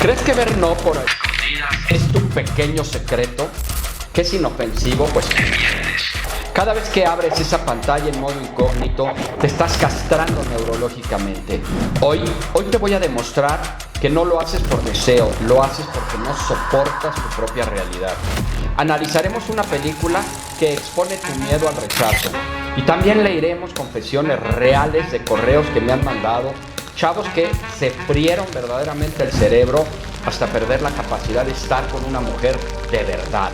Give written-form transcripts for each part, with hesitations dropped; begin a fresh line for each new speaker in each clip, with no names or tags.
¿Crees que ver no por escondidas es tu pequeño secreto? ¿Que es inofensivo? Pues te mientes. Cada vez que abres esa pantalla en modo incógnito, te estás castrando neurológicamente. Hoy te voy a demostrar que no lo haces por deseo, lo haces porque no soportas tu propia realidad. Analizaremos una película que expone tu miedo al rechazo. Y también leeremos confesiones reales de correos que me han mandado chavos que se frieron verdaderamente el cerebro hasta perder la capacidad de estar con una mujer de verdad.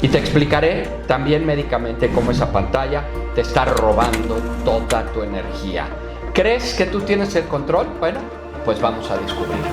Y te explicaré también médicamente cómo esa pantalla te está robando toda tu energía. ¿Crees que tú tienes el control? Bueno, pues vamos a descubrirlo.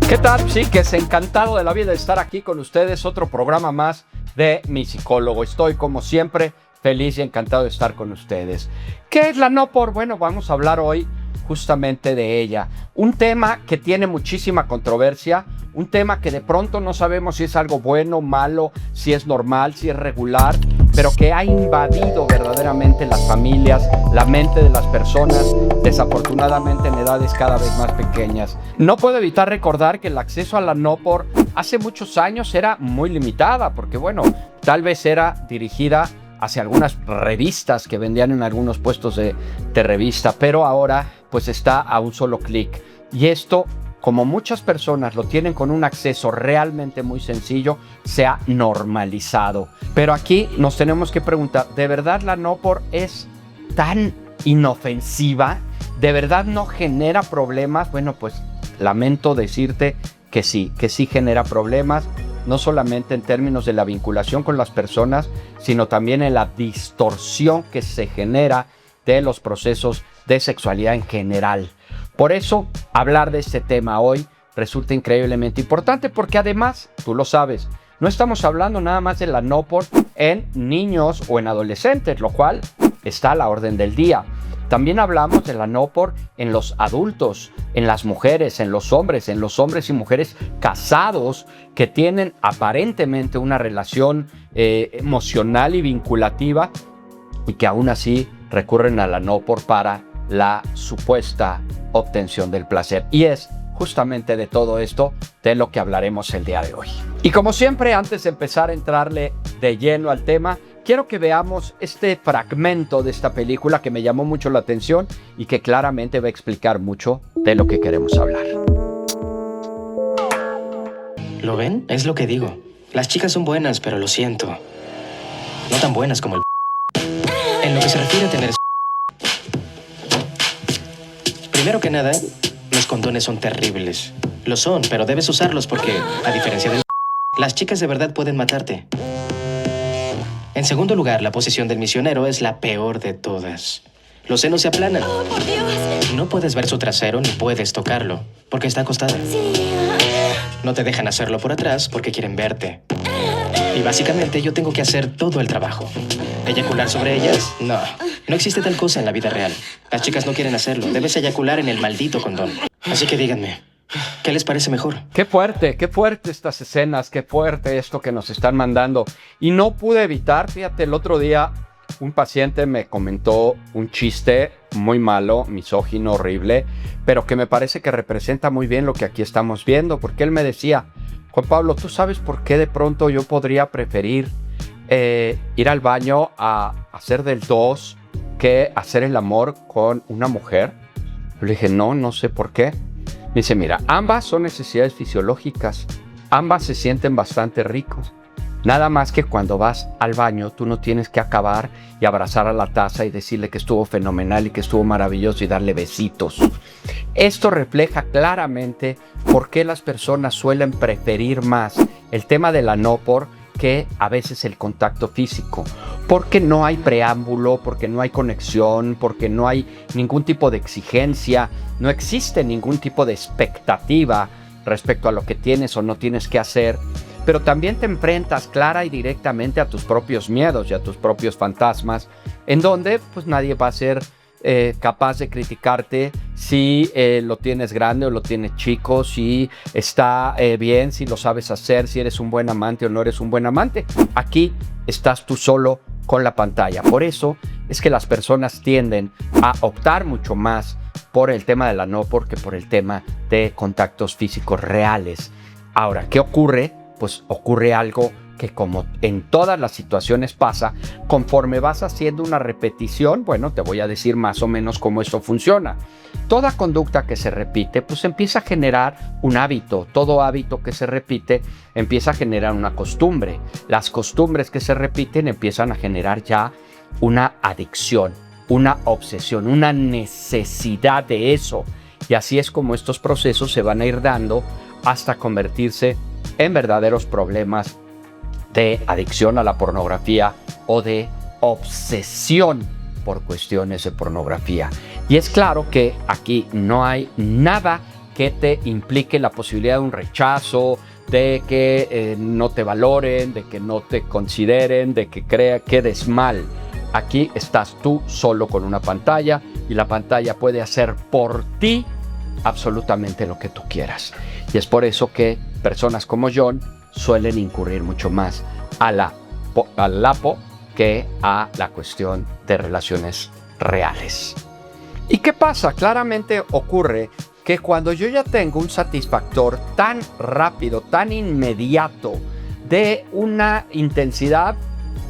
¿Qué tal, psiques? Encantado de la vida de estar aquí con ustedes. Otro programa más de Mi Psicólogo. Estoy, como siempre, feliz y encantado de estar con ustedes. ¿Qué es la NOPOR? Bueno, vamos a hablar hoy justamente de ella. Un tema que tiene muchísima controversia. Un tema que de pronto no sabemos si es algo bueno, malo, si es normal, si es regular, pero que ha invadido verdaderamente las familias, la mente de las personas, desafortunadamente en edades cada vez más pequeñas. No puedo evitar recordar que el acceso a la NOPOR hace muchos años era muy limitada, porque bueno, tal vez era dirigida hacia algunas revistas que vendían en algunos puestos de revista, pero ahora pues está a un solo clic. Y esto, como muchas personas lo tienen con un acceso realmente muy sencillo, se ha normalizado. Pero aquí nos tenemos que preguntar, ¿de verdad la NOPOR es tan inofensiva? ¿De verdad no genera problemas? Bueno, pues lamento decirte que sí genera problemas, no solamente en términos de la vinculación con las personas, sino también en la distorsión que se genera de los procesos de sexualidad en general. Por eso, hablar de este tema hoy resulta increíblemente importante, porque además, tú lo sabes, no estamos hablando nada más de la NOPOR en niños o en adolescentes, lo cual está a la orden del día. También hablamos de la NOPOR en los adultos, en las mujeres, en los hombres y mujeres casados que tienen aparentemente una relación emocional y vinculativa y que aún así recurren a la NOPOR para la supuesta obtención del placer. Y es justamente de todo esto de lo que hablaremos el día de hoy. Y como siempre, antes de empezar a entrarle de lleno al tema, quiero que veamos este fragmento de esta película que me llamó mucho la atención y que claramente va a explicar mucho de lo que queremos hablar.
¿Lo ven? Es lo que digo. Las chicas son buenas, pero lo siento, no tan buenas como el en lo que se refiere a tener. Primero que nada, los condones son terribles. Lo son, pero debes usarlos porque, a diferencia del las chicas de verdad pueden matarte. En segundo lugar, la posición del misionero es la peor de todas. Los senos se aplanan.
¡Oh, por Dios!
No puedes ver su trasero ni puedes tocarlo, porque está acostada.
Sí.
No te dejan hacerlo por atrás porque quieren verte. Y básicamente yo tengo que hacer todo el trabajo. ¿Eyacular sobre ellas? No. No existe tal cosa en la vida real. Las chicas no quieren hacerlo. Debes eyacular en el maldito condón. Así que díganme, ¿qué les parece mejor?
Qué fuerte estas escenas, qué fuerte esto que nos están mandando. Y no pude evitar, fíjate, el otro día un paciente me comentó un chiste muy malo, misógino, horrible, pero que me parece que representa muy bien lo que aquí estamos viendo, porque él me decía: Juan Pablo, ¿tú sabes por qué de pronto yo podría preferir ir al baño a hacer del 2 que hacer el amor con una mujer? Le dije, no sé por qué. Me dice, mira, ambas son necesidades fisiológicas, ambas se sienten bastante ricos. Nada más que cuando vas al baño, tú no tienes que acabar y abrazar a la taza y decirle que estuvo fenomenal y que estuvo maravilloso y darle besitos. Esto refleja claramente por qué las personas suelen preferir más el tema de la NOPOR que a veces el contacto físico, porque no hay preámbulo, porque no hay conexión, porque no hay ningún tipo de exigencia, no existe ningún tipo de expectativa respecto a lo que tienes o no tienes que hacer, pero también te enfrentas clara y directamente a tus propios miedos y a tus propios fantasmas, en donde pues nadie va a ser capaz de criticarte si lo tienes grande o lo tienes chico, si está bien, si lo sabes hacer, si eres un buen amante o no eres un buen amante. Aquí estás tú solo con la pantalla. Por eso es que las personas tienden a optar mucho más por el tema de la NAPOR que por el tema de contactos físicos reales. Ahora, ¿qué ocurre? Pues ocurre algo que, como en todas las situaciones pasa, conforme vas haciendo una repetición, bueno, te voy a decir más o menos cómo esto funciona. Toda conducta que se repite, pues empieza a generar un hábito. Todo hábito que se repite empieza a generar una costumbre. Las costumbres que se repiten empiezan a generar ya una adicción, una obsesión, una necesidad de eso. Y así es como estos procesos se van a ir dando hasta convertirse en verdaderos problemas de adicción a la pornografía o de obsesión por cuestiones de pornografía. Y es claro que aquí no hay nada que te implique la posibilidad de un rechazo, de que no te valoren, de que no te consideren, de que quedes mal. Aquí estás tú solo con una pantalla y la pantalla puede hacer por ti absolutamente lo que tú quieras. Y es por eso que personas como John suelen incurrir mucho más al LAPO que a la cuestión de relaciones reales. ¿Y qué pasa? Claramente ocurre que cuando yo ya tengo un satisfactor tan rápido, tan inmediato, de una intensidad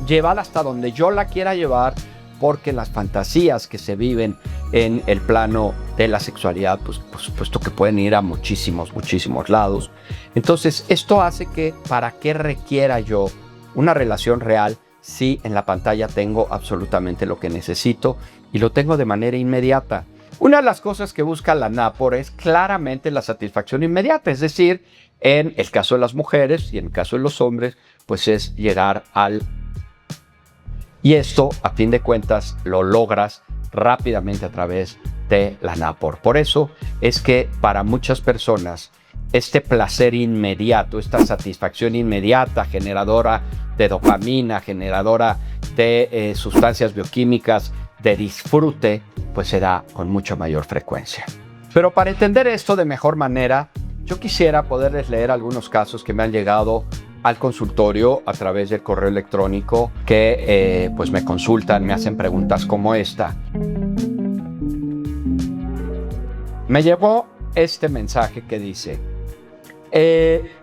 llevada hasta donde yo la quiera llevar, porque las fantasías que se viven en el plano de la sexualidad, pues por supuesto que pueden ir a muchísimos lados. Entonces, esto hace que, ¿para qué requiera yo una relación real si en la pantalla tengo absolutamente lo que necesito y lo tengo de manera inmediata? Una de las cosas que busca la NAPOR es claramente la satisfacción inmediata, es decir, en el caso de las mujeres y en el caso de los hombres, pues es llegar al... Y esto, a fin de cuentas, lo logras rápidamente a través de la NAPOR. Por eso es que para muchas personas este placer inmediato, esta satisfacción inmediata, generadora de dopamina, generadora de sustancias bioquímicas de disfrute, pues se da con mucha mayor frecuencia. Pero para entender esto de mejor manera, yo quisiera poderles leer algunos casos que me han llegado al consultorio a través del correo electrónico, que pues me consultan, me hacen preguntas como esta. Me llegó este mensaje que dice: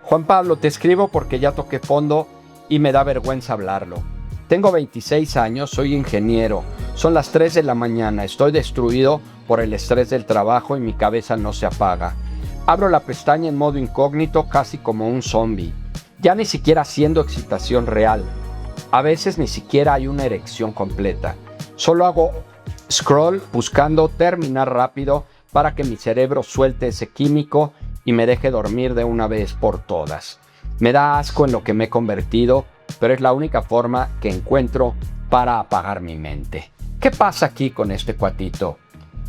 Juan Pablo, te escribo porque ya toqué fondo y me da vergüenza hablarlo. Tengo 26 años, soy ingeniero, son las 3 de la mañana, estoy destruido por el estrés del trabajo y mi cabeza no se apaga. Abro la pestaña en modo incógnito, casi como un zombie. Ya ni siquiera haciendo excitación real. A veces ni siquiera hay una erección completa. Solo hago scroll buscando terminar rápido para que mi cerebro suelte ese químico y me deje dormir de una vez por todas. Me da asco en lo que me he convertido, pero es la única forma que encuentro para apagar mi mente. ¿Qué pasa aquí con este cuatito?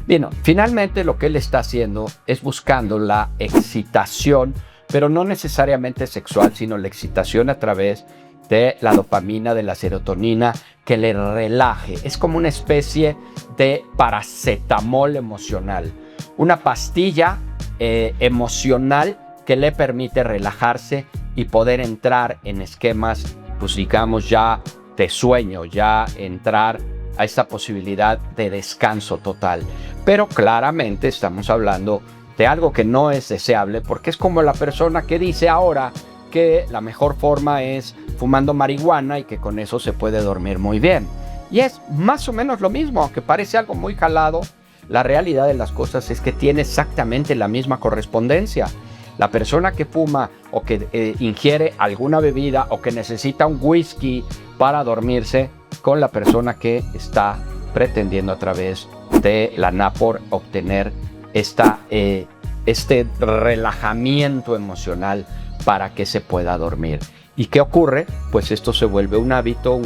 Bien, finalmente lo que él está haciendo es buscando la excitación, pero no necesariamente sexual, sino la excitación a través de la dopamina, de la serotonina, que le relaje. Es como una especie de paracetamol emocional, una pastilla emocional que le permite relajarse y poder entrar en esquemas, pues digamos ya de sueño, ya entrar a esta posibilidad de descanso total. Pero claramente estamos hablando de algo que no es deseable, porque es como la persona que dice ahora que la mejor forma es fumando marihuana y que con eso se puede dormir muy bien. Y es más o menos lo mismo, aunque parece algo muy jalado. La realidad de las cosas es que tiene exactamente la misma correspondencia. La persona que fuma o que ingiere alguna bebida o que necesita un whisky para dormirse, con la persona que está pretendiendo a través de la NAPOR obtener este relajamiento emocional para que se pueda dormir. ¿Y qué ocurre? Pues esto se vuelve un hábito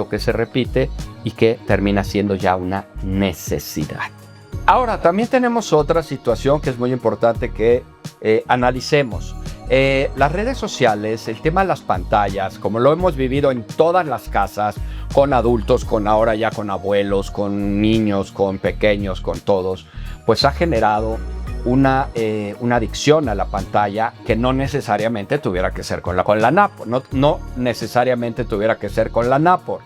que se repite y que termina siendo ya una necesidad. Ahora, también tenemos otra situación que es muy importante que analicemos. las redes sociales, el tema de las pantallas, como lo hemos vivido en todas las casas, con adultos, con ahora ya con abuelos, con niños, con pequeños, con todos, pues ha generado una adicción a la pantalla que no necesariamente tuviera que ser con la NAPOR, no necesariamente tuviera que ser con la NAPOR.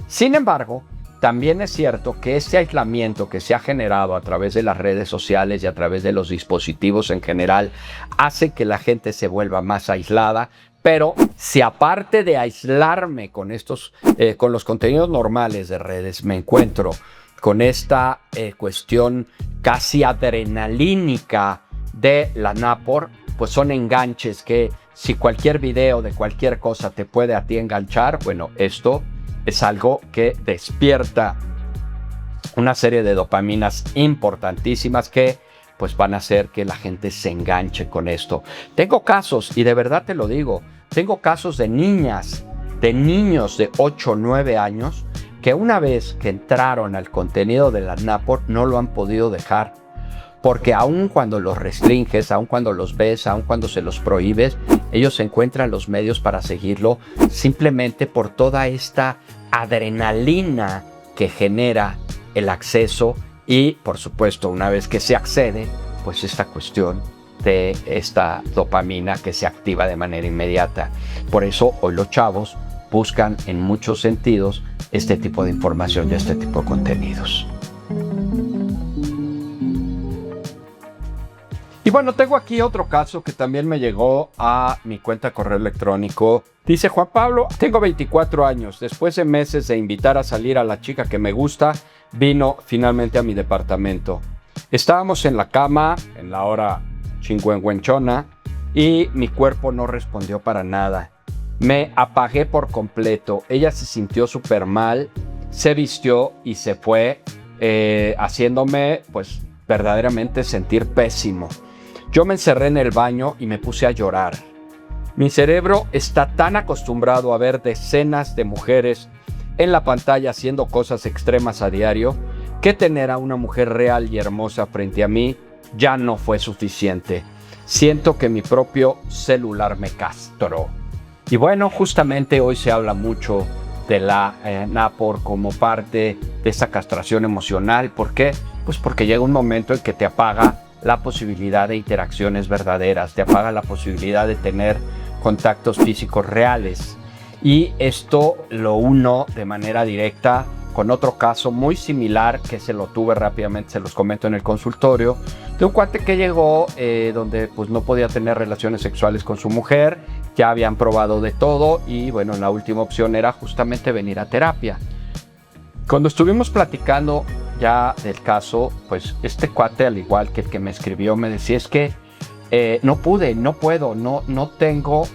Sin embargo, también es cierto que este aislamiento que se ha generado a través de las redes sociales y a través de los dispositivos en general hace que la gente se vuelva más aislada. Pero si aparte de aislarme con los contenidos normales de redes, me encuentro con esta cuestión casi adrenalínica de la NAPOR, pues son enganches que si cualquier video de cualquier cosa te puede a ti enganchar, bueno, esto es algo que despierta una serie de dopaminas importantísimas que pues van a hacer que la gente se enganche con esto. Tengo casos, y de verdad te lo digo, tengo casos de niñas, de niños de 8 o 9 años que una vez que entraron al contenido de la NAPOR no lo han podido dejar. Porque aun cuando los restringes, aun cuando los ves, aun cuando se los prohíbes, ellos encuentran los medios para seguirlo simplemente por toda esta adrenalina que genera el acceso y, por supuesto, una vez que se accede, pues esta cuestión de esta dopamina que se activa de manera inmediata. Por eso hoy los chavos buscan en muchos sentidos este tipo de información y este tipo de contenidos. Y bueno, tengo aquí otro caso que también me llegó a mi cuenta de correo electrónico. Dice Juan Pablo, tengo 24 años. Después de meses de invitar a salir a la chica que me gusta, vino finalmente a mi departamento. Estábamos en la cama, en la hora chingüengüenchona, y mi cuerpo no respondió para nada. Me apagué por completo. Ella se sintió súper mal, se vistió y se fue, haciéndome pues verdaderamente sentir pésimo. Yo me encerré en el baño y me puse a llorar. Mi cerebro está tan acostumbrado a ver decenas de mujeres en la pantalla haciendo cosas extremas a diario que tener a una mujer real y hermosa frente a mí ya no fue suficiente. Siento que mi propio celular me castró. Y bueno, justamente hoy se habla mucho de la NAPOR como parte de esa castración emocional. ¿Por qué? Pues porque llega un momento en que te apaga la posibilidad de interacciones verdaderas, te apaga la posibilidad de tener contactos físicos reales. Y esto lo uno de manera directa con otro caso muy similar que se lo tuve rápidamente, se los comento en el consultorio, de un cuate que llegó donde pues no podía tener relaciones sexuales con su mujer, ya habían probado de todo y bueno, la última opción era justamente venir a terapia. Cuando estuvimos platicando ya del caso, pues este cuate, al igual que el que me escribió, me decía, es que no puedo, no tengo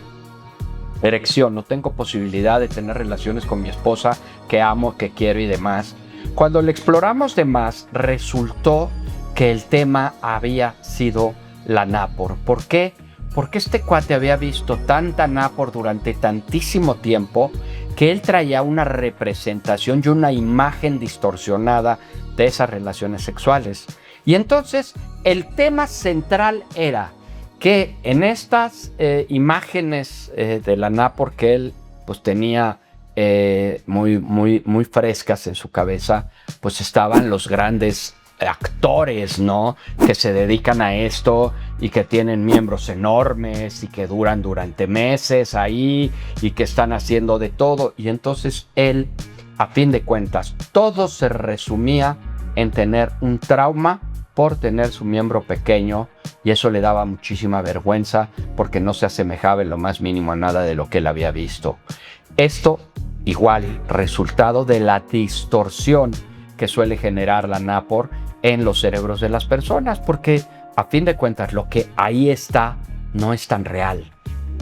erección, no tengo posibilidad de tener relaciones con mi esposa que amo, que quiero y demás. Cuando le exploramos de más, resultó que el tema había sido la NAPOR. ¿Por qué? Porque este cuate había visto tanta NAPOR durante tantísimo tiempo que él traía una representación y una imagen distorsionada de esas relaciones sexuales. Y entonces el tema central era que en estas imágenes de la NAPOR que él pues tenía muy frescas en su cabeza, pues estaban los grandes actores, ¿no? Que se dedican a esto y que tienen miembros enormes y que duran durante meses ahí y que están haciendo de todo. Y entonces él, a fin de cuentas, todo se resumía en tener un trauma por tener su miembro pequeño, y eso le daba muchísima vergüenza porque no se asemejaba en lo más mínimo a nada de lo que él había visto. Esto igual resultado de la distorsión que suele generar la NAPOR en los cerebros de las personas, porque a fin de cuentas lo que ahí está no es tan real.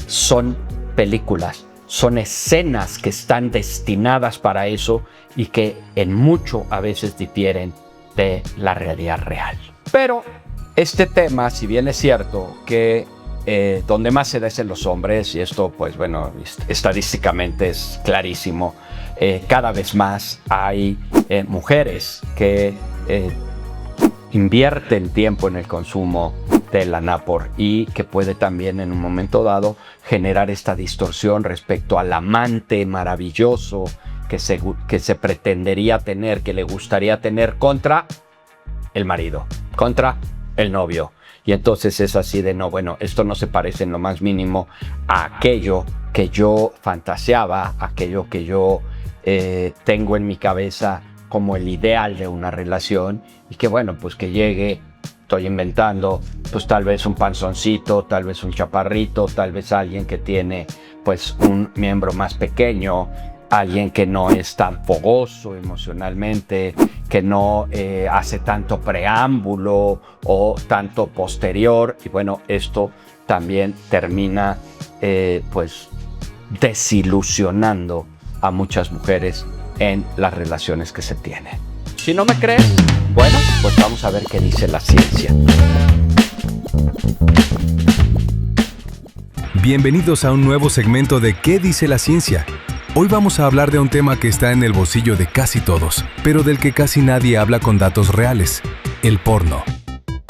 Son películas, son escenas que están destinadas para eso y que en mucho a veces difieren de la realidad real. Pero este tema, si bien es cierto que donde más se da es en los hombres, y esto pues bueno, estadísticamente es clarísimo, cada vez más hay mujeres que invierten tiempo en el consumo de la NAPOR y que puede también en un momento dado generar esta distorsión respecto al amante maravilloso que se pretendería tener, que le gustaría tener contra el marido, contra el novio. Y entonces es así de no, bueno, esto no se parece en lo más mínimo a aquello que yo fantaseaba, aquello que yo tengo en mi cabeza como el ideal de una relación, y que bueno, pues que llegue, estoy inventando, pues tal vez un panzoncito, tal vez un chaparrito, tal vez alguien que tiene pues un miembro más pequeño, alguien que no es tan fogoso emocionalmente, que no hace tanto preámbulo o tanto posterior. Y bueno, esto también termina pues desilusionando a muchas mujeres en las relaciones que se tienen. Si no me crees, bueno, pues vamos a ver qué dice la ciencia.
Bienvenidos a un nuevo segmento de ¿Qué dice la ciencia? Hoy vamos a hablar de un tema que está en el bolsillo de casi todos, pero del que casi nadie habla con datos reales: el porno.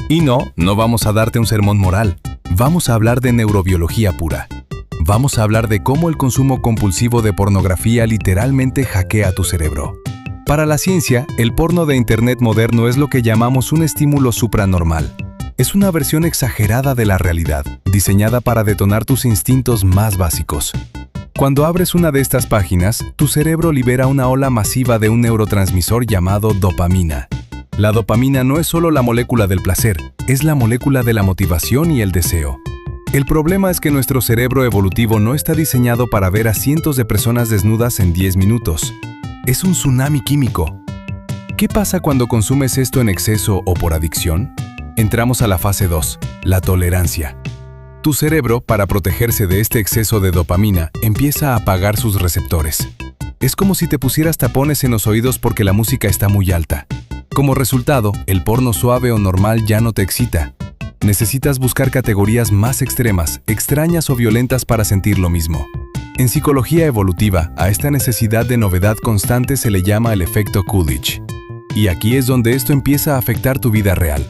Y no vamos a darte un sermón moral. Vamos a hablar de neurobiología pura. Vamos a hablar de cómo el consumo compulsivo de pornografía literalmente hackea tu cerebro. Para la ciencia, el porno de Internet moderno es lo que llamamos un estímulo supranormal. Es una versión exagerada de la realidad, diseñada para detonar tus instintos más básicos. Cuando abres una de estas páginas, tu cerebro libera una ola masiva de un neurotransmisor llamado dopamina. La dopamina no es solo la molécula del placer, es la molécula de la motivación y el deseo. El problema es que nuestro cerebro evolutivo no está diseñado para ver a cientos de personas desnudas en 10 minutos. Es un tsunami químico. ¿Qué pasa cuando consumes esto en exceso o por adicción? Entramos a la fase 2, la tolerancia. Tu cerebro, para protegerse de este exceso de dopamina, empieza a apagar sus receptores. Es como si te pusieras tapones en los oídos porque la música está muy alta. Como resultado, el porno suave o normal ya no te excita. Necesitas buscar categorías más extremas, extrañas o violentas para sentir lo mismo. En psicología evolutiva, a esta necesidad de novedad constante se le llama el efecto Coolidge. Y aquí es donde esto empieza a afectar tu vida real.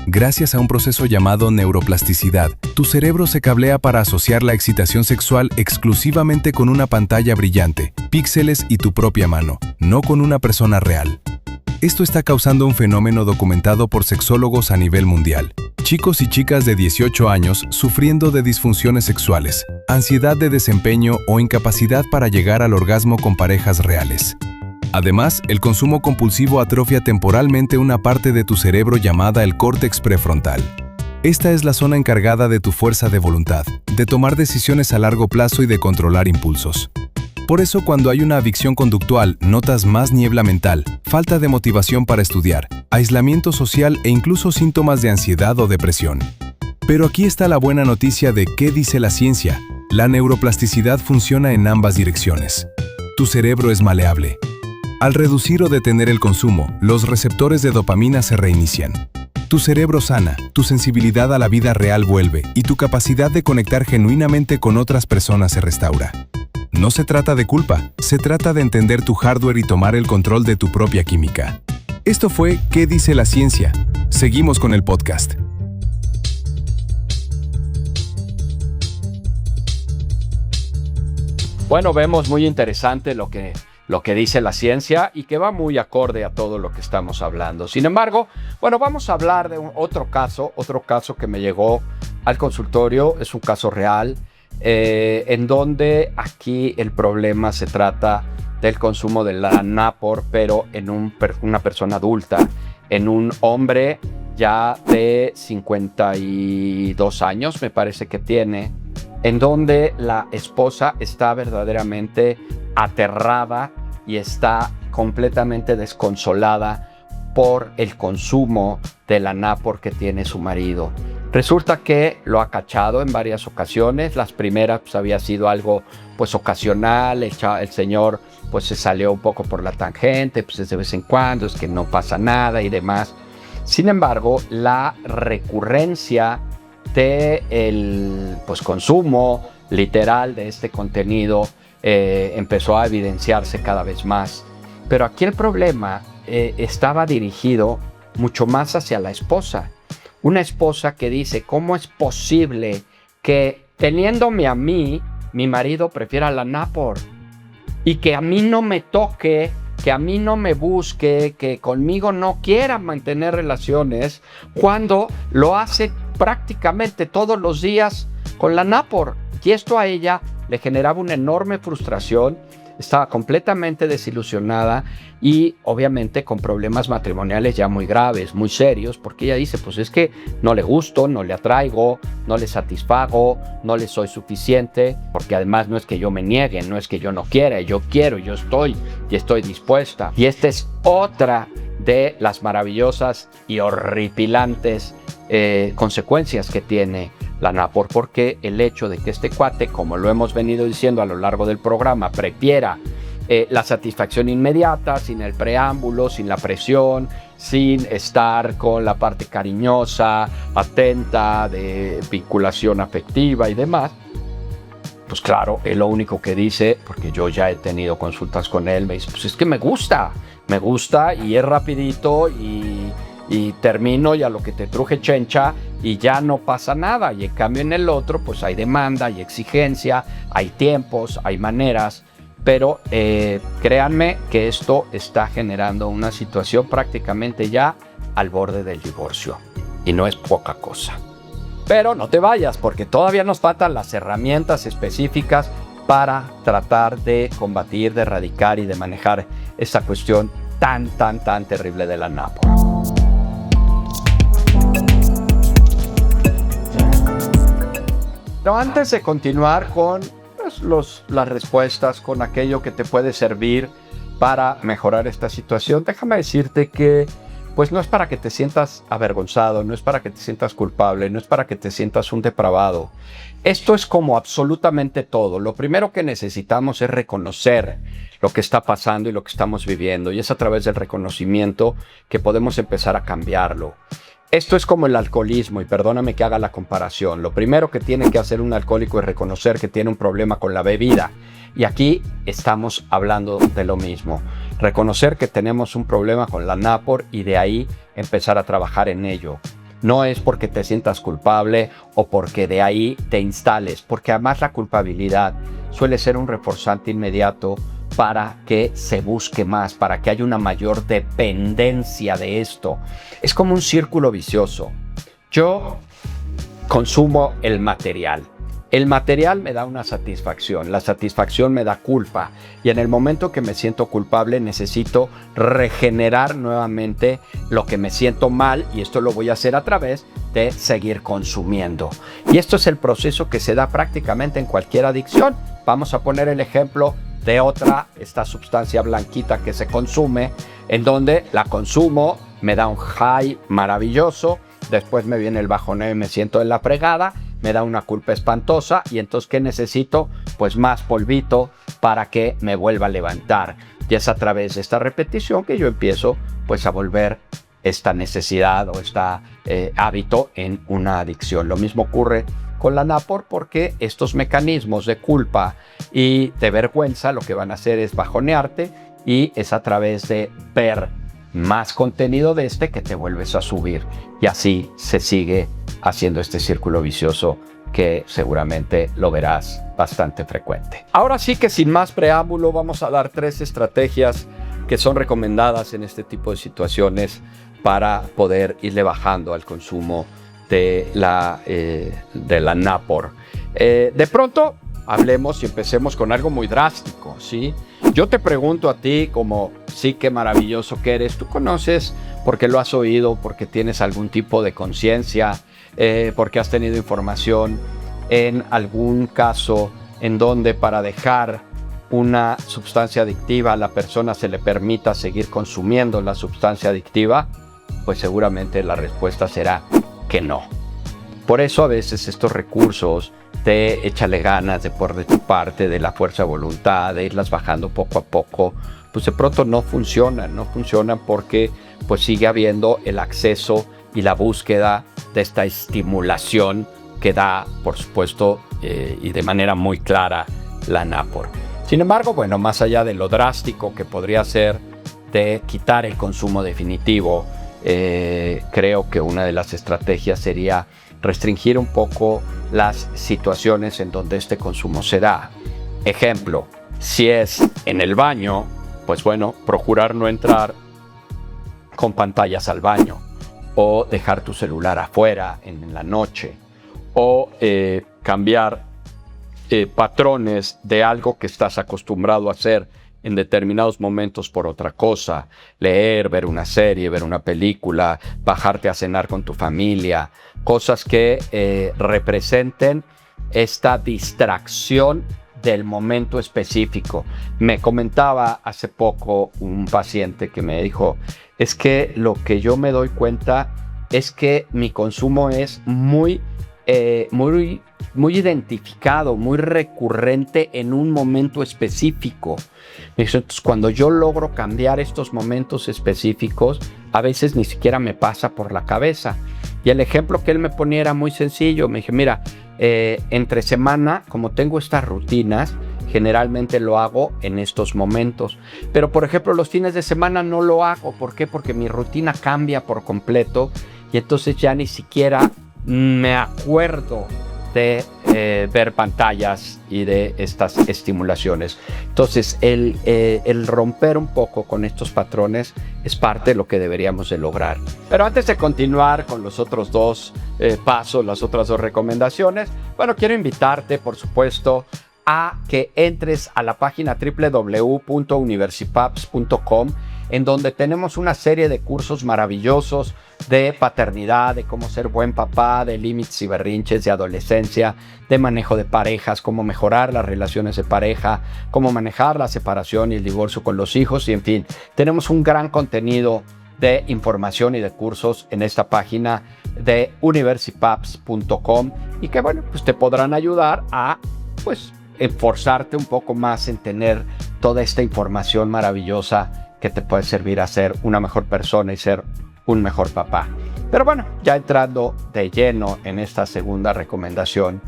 Gracias a un proceso llamado neuroplasticidad, tu cerebro se cablea para asociar la excitación sexual exclusivamente con una pantalla brillante, píxeles y tu propia mano, no con una persona real. Esto está causando un fenómeno documentado por sexólogos a nivel mundial. Chicos y chicas de 18 años sufriendo de disfunciones sexuales, ansiedad de desempeño o incapacidad para llegar al orgasmo con parejas reales. Además, el consumo compulsivo atrofia temporalmente una parte de tu cerebro llamada el córtex prefrontal. Esta es la zona encargada de tu fuerza de voluntad, de tomar decisiones a largo plazo y de controlar impulsos. Por eso, cuando hay una adicción conductual, notas más niebla mental, falta de motivación para estudiar, aislamiento social e incluso síntomas de ansiedad o depresión. Pero aquí está la buena noticia de ¿qué dice la ciencia? La neuroplasticidad funciona en ambas direcciones. Tu cerebro es maleable. Al reducir o detener el consumo, los receptores de dopamina se reinician. Tu cerebro sana, tu sensibilidad a la vida real vuelve y tu capacidad de conectar genuinamente con otras personas se restaura. No se trata de culpa, se trata de entender tu hardware y tomar el control de tu propia química. Esto fue ¿Qué dice la ciencia? Seguimos con el podcast.
Bueno, vemos muy interesante lo que dice la ciencia y que va muy acorde a todo lo que estamos hablando. Sin embargo, bueno, vamos a hablar de otro caso que me llegó al consultorio. Es un caso real, en donde aquí el problema se trata del consumo de la NAPOR, pero en una persona adulta, en un hombre ya de 52 años, me parece que tiene, en donde la esposa está verdaderamente aterrada y está completamente desconsolada por el consumo de la NAPOR que tiene su marido. Resulta que lo ha cachado en varias ocasiones. Las primeras pues, había sido algo pues ocasional. El señor pues se salió un poco por la tangente, pues de vez en cuando, es que no pasa nada y demás. Sin embargo, la recurrencia del pues, consumo literal de este contenido empezó a evidenciarse cada vez más. Pero aquí el problema estaba dirigido mucho más hacia la esposa, Una esposa que dice, ¿cómo es posible que teniéndome a mí, mi marido prefiera la Napor? Y que a mí no me toque, que a mí no me busque, que conmigo no quiera mantener relaciones, cuando lo hace prácticamente todos los días con la Napor. Y esto a ella le generaba una enorme frustración, estaba completamente desilusionada y obviamente con problemas matrimoniales ya muy graves, muy serios, porque ella dice, pues es que no le gusto, no le atraigo, no le satisfago, no le soy suficiente, porque además no es que yo me niegue, no es que yo no quiera, yo quiero, yo estoy y estoy dispuesta. Y esta es otra de las maravillosas y horripilantes consecuencias que tiene la Napor, porque el hecho de que este cuate, como lo hemos venido diciendo a lo largo del programa, prefiera la satisfacción inmediata, sin el preámbulo, sin la presión, sin estar con la parte cariñosa, atenta, de vinculación afectiva y demás, pues claro, él lo único que dice, porque yo ya he tenido consultas con él, me dice, pues es que me gusta y es rapidito y termino y a lo que te truje chencha y ya no pasa nada. Y en cambio en el otro pues hay demanda, hay exigencia, hay tiempos, hay maneras, pero créanme que esto está generando una situación prácticamente ya al borde del divorcio y no es poca cosa. Pero no te vayas, porque todavía nos faltan las herramientas específicas para tratar de combatir, de erradicar y de manejar esta cuestión tan terrible de la Napor. Pero antes de continuar con las respuestas, con aquello que te puede servir para mejorar esta situación, déjame decirte que pues no es para que te sientas avergonzado, no es para que te sientas culpable, no es para que te sientas un depravado. Esto es como absolutamente todo. Lo primero que necesitamos es reconocer lo que está pasando y lo que estamos viviendo, y es a través del reconocimiento que podemos empezar a cambiarlo. Esto es como el alcoholismo, y perdóname que haga la comparación. Lo primero que tiene que hacer un alcohólico es reconocer que tiene un problema con la bebida. Y aquí estamos hablando de lo mismo. Reconocer que tenemos un problema con la Napor y de ahí empezar a trabajar en ello. No es porque te sientas culpable o porque de ahí te instales, porque además la culpabilidad suele ser un reforzante inmediato para que se busque más, para que haya una mayor dependencia de esto. Es como un círculo vicioso. Yo consumo el material. El material me da una satisfacción, la satisfacción me da culpa, y en el momento que me siento culpable necesito regenerar nuevamente lo que me siento mal, y esto lo voy a hacer a través de seguir consumiendo. Y esto es el proceso que se da prácticamente en cualquier adicción. Vamos a poner el ejemplo de esta sustancia blanquita que se consume, en donde la consumo, me da un high maravilloso, después me viene el bajoneo y me siento en la fregada, me da una culpa espantosa, y entonces ¿qué necesito? Pues más polvito para que me vuelva a levantar. Y es a través de esta repetición que yo empiezo pues a volver esta necesidad o hábito en una adicción. Lo mismo ocurre con la Napor, porque estos mecanismos de culpa y de vergüenza lo que van a hacer es bajonearte, y es a través de ver más contenido de que te vuelves a subir, y así se sigue haciendo este círculo vicioso que seguramente lo verás bastante frecuente. Ahora sí que sin más preámbulo vamos a dar 3 estrategias que son recomendadas en este tipo de situaciones para poder irle bajando al consumo de la Napor. De pronto hablemos y empecemos con algo muy drástico, ¿sí? Yo te pregunto a ti, como sí, qué maravilloso que eres. Tú conoces, porque lo has oído, porque tienes algún tipo de conciencia, porque has tenido información en algún caso en donde para dejar una sustancia adictiva a la persona se le permita seguir consumiendo la sustancia adictiva. Pues seguramente la respuesta será que no. Por eso a veces estos recursos de échale ganas, de por de tu parte, de la fuerza de voluntad, de irlas bajando poco a poco, pues de pronto no funcionan porque pues sigue habiendo el acceso y la búsqueda de esta estimulación que da, por supuesto, y de manera muy clara, la Napor. Sin embargo, bueno, más allá de lo drástico que podría ser de quitar el consumo definitivo, creo que una de las estrategias sería restringir un poco las situaciones en donde este consumo se da. Ejemplo, si es en el baño, pues bueno, procurar no entrar con pantallas al baño, o dejar tu celular afuera en la noche, o cambiar patrones de algo que estás acostumbrado a hacer en determinados momentos por otra cosa. Leer, ver una serie, ver una película, bajarte a cenar con tu familia, cosas que representen esta distracción del momento específico. Me comentaba hace poco un paciente que me dijo, es que lo que yo me doy cuenta es que mi consumo es muy identificado, muy recurrente en un momento específico. Entonces, cuando yo logro cambiar estos momentos específicos, a veces ni siquiera me pasa por la cabeza. Y el ejemplo que él me ponía era muy sencillo. Me dije, mira, entre semana, como tengo estas rutinas, generalmente lo hago en estos momentos. Pero, por ejemplo, los fines de semana no lo hago. ¿Por qué? Porque mi rutina cambia por completo y entonces ya ni siquiera me acuerdo de ver pantallas y de estas estimulaciones. Entonces, el romper un poco con estos patrones es parte de lo que deberíamos de lograr. Pero antes de continuar con los otros dos pasos, las otras dos recomendaciones, bueno, quiero invitarte, por supuesto, a que entres a la página www.universipaps.com, en donde tenemos una serie de cursos maravillosos de paternidad, de cómo ser buen papá, de límites y berrinches, de adolescencia, de manejo de parejas, cómo mejorar las relaciones de pareja, cómo manejar la separación y el divorcio con los hijos, y en fin, tenemos un gran contenido de información y de cursos en esta página de universipaps.com, y que bueno, pues te podrán ayudar a esforzarte un poco más en tener toda esta información maravillosa que te puede servir a ser una mejor persona y ser un mejor papá. Pero bueno, ya entrando de lleno en esta segunda recomendación,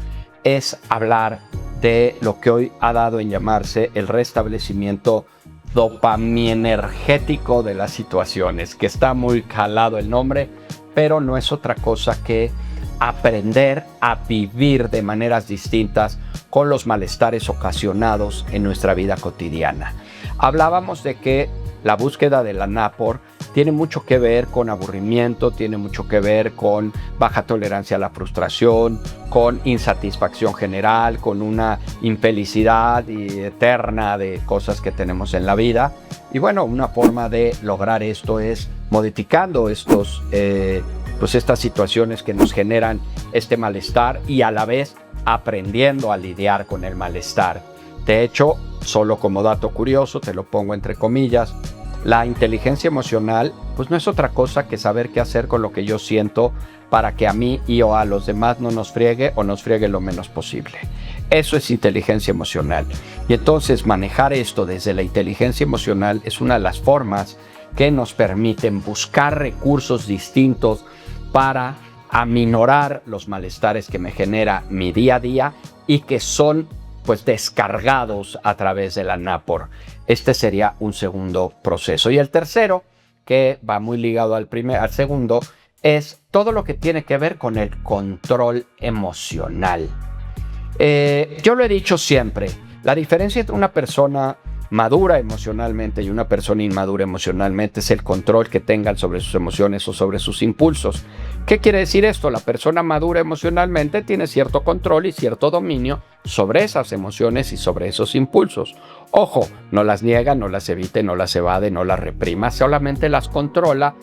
es hablar de lo que hoy ha dado en llamarse el restablecimiento dopaminergético de las situaciones, que está muy calado el nombre, pero no es otra cosa que aprender a vivir de maneras distintas con los malestares ocasionados en nuestra vida cotidiana. Hablábamos de que la búsqueda de la NAPOR tiene mucho que ver con aburrimiento, tiene mucho que ver con baja tolerancia a la frustración, con insatisfacción general, con una infelicidad eterna de cosas que tenemos en la vida. Y bueno, una forma de lograr esto es modificando estas situaciones que nos generan este malestar y a la vez aprendiendo a lidiar con el malestar. De hecho, solo como dato curioso, te lo pongo entre comillas, la inteligencia emocional pues no es otra cosa que saber qué hacer con lo que yo siento para que a mí y o a los demás no nos friegue o nos friegue lo menos posible. Eso es inteligencia emocional. Y entonces manejar esto desde la inteligencia emocional es una de las formas que nos permiten buscar recursos distintos para aminorar los malestares que me genera mi día a día y que son descargados a través de la NAPOR. Este sería un segundo proceso. Y el tercero, que va muy ligado al segundo, es todo lo que tiene que ver con el control emocional. Yo lo he dicho siempre, la diferencia entre una persona madura emocionalmente y una persona inmadura emocionalmente es el control que tengan sobre sus emociones o sobre sus impulsos. ¿Qué quiere decir esto? La persona madura emocionalmente tiene cierto control y cierto dominio sobre esas emociones y sobre esos impulsos. Ojo, no las niega, no las evite, no las evade, no las reprima, solamente las controla,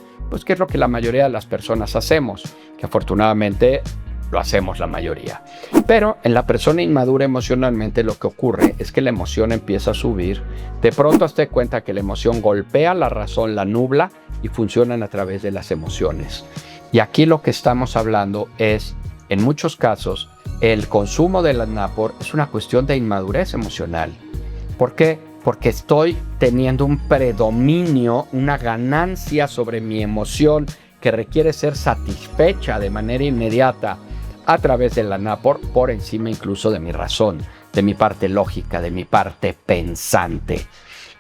que es lo que la mayoría de las personas hacemos, que afortunadamente lo hacemos la mayoría. Pero en la persona inmadura emocionalmente lo que ocurre es que la emoción empieza a subir. De pronto te das cuenta que la emoción golpea la razón, la nubla y funcionan a través de las emociones. Y aquí lo que estamos hablando es, en muchos casos, el consumo de la NAPOR es una cuestión de inmadurez emocional. ¿Por qué? Porque estoy teniendo un predominio, una ganancia sobre mi emoción que requiere ser satisfecha de manera inmediata a través de la NAPOR por encima incluso de mi razón, de mi parte lógica, de mi parte pensante.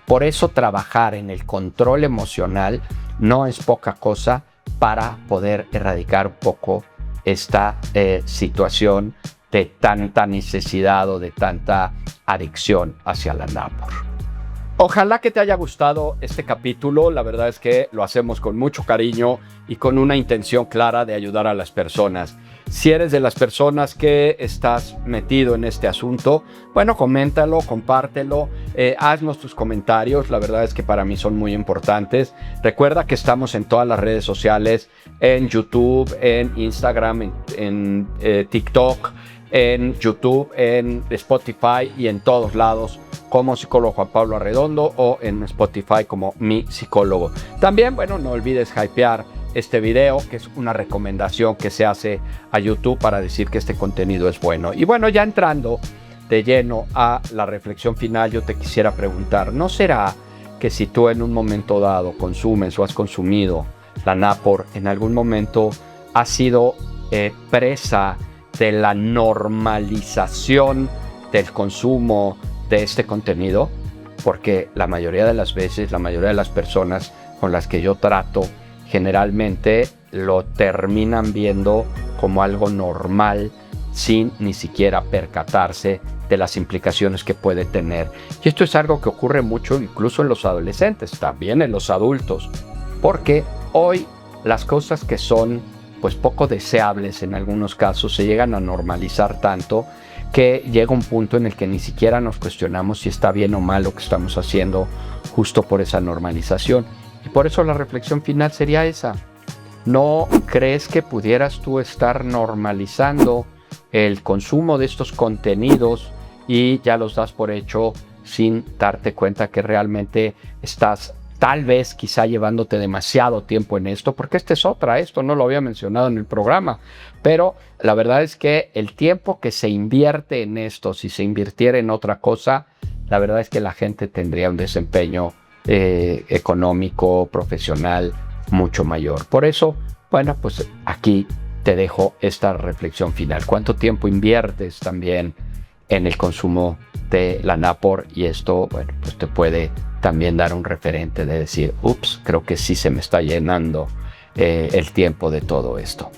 Por eso trabajar en el control emocional no es poca cosa, para poder erradicar un poco esta situación de tanta necesidad o de tanta adicción hacia la NAPOR. Ojalá que te haya gustado este capítulo. La verdad es que lo hacemos con mucho cariño y con una intención clara de ayudar a las personas. Si eres de las personas que estás metido en este asunto, bueno, coméntalo, compártelo, haznos tus comentarios. La verdad es que para mí son muy importantes. Recuerda que estamos en todas las redes sociales, en YouTube, en Instagram, en TikTok, en YouTube, en Spotify y en todos lados como psicólogo Juan Pablo Arredondo o en Spotify como Mi Psicólogo. También, bueno, no olvides hypear este video, que es una recomendación que se hace a YouTube para decir que este contenido es bueno. Y bueno, ya entrando de lleno a la reflexión final, yo te quisiera preguntar, ¿no será que si tú en un momento dado consumes o has consumido la NAPOR, en algún momento has sido presa de la normalización del consumo de este contenido? Porque la mayoría de las veces, la mayoría de las personas con las que yo trato, generalmente lo terminan viendo como algo normal sin ni siquiera percatarse de las implicaciones que puede tener. Y esto es algo que ocurre mucho incluso en los adolescentes, también en los adultos, porque hoy las cosas que son pues poco deseables en algunos casos se llegan a normalizar tanto que llega un punto en el que ni siquiera nos cuestionamos si está bien o mal lo que estamos haciendo justo por esa normalización. Y por eso la reflexión final sería esa. ¿No crees que pudieras tú estar normalizando el consumo de estos contenidos y ya los das por hecho sin darte cuenta que realmente estás tal vez quizá llevándote demasiado tiempo en esto? Porque esto no lo había mencionado en el programa, pero la verdad es que el tiempo que se invierte en esto, si se invirtiera en otra cosa, la verdad es que la gente tendría un desempeño económico, profesional mucho mayor. Por eso, bueno, pues aquí te dejo esta reflexión final. ¿Cuánto tiempo inviertes también en el consumo de la NAPOR? Y esto, bueno, pues te puede también dar un referente de decir, ups, creo que sí se me está llenando el tiempo de todo esto.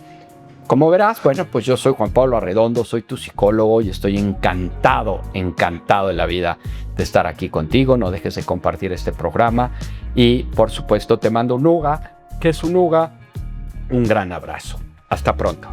Como verás, bueno, pues yo soy Juan Pablo Arredondo, soy tu psicólogo y estoy encantado de la vida de estar aquí contigo. No dejes de compartir este programa y, por supuesto, te mando un UGA. ¿Qué es un UGA? Un gran abrazo. Hasta pronto.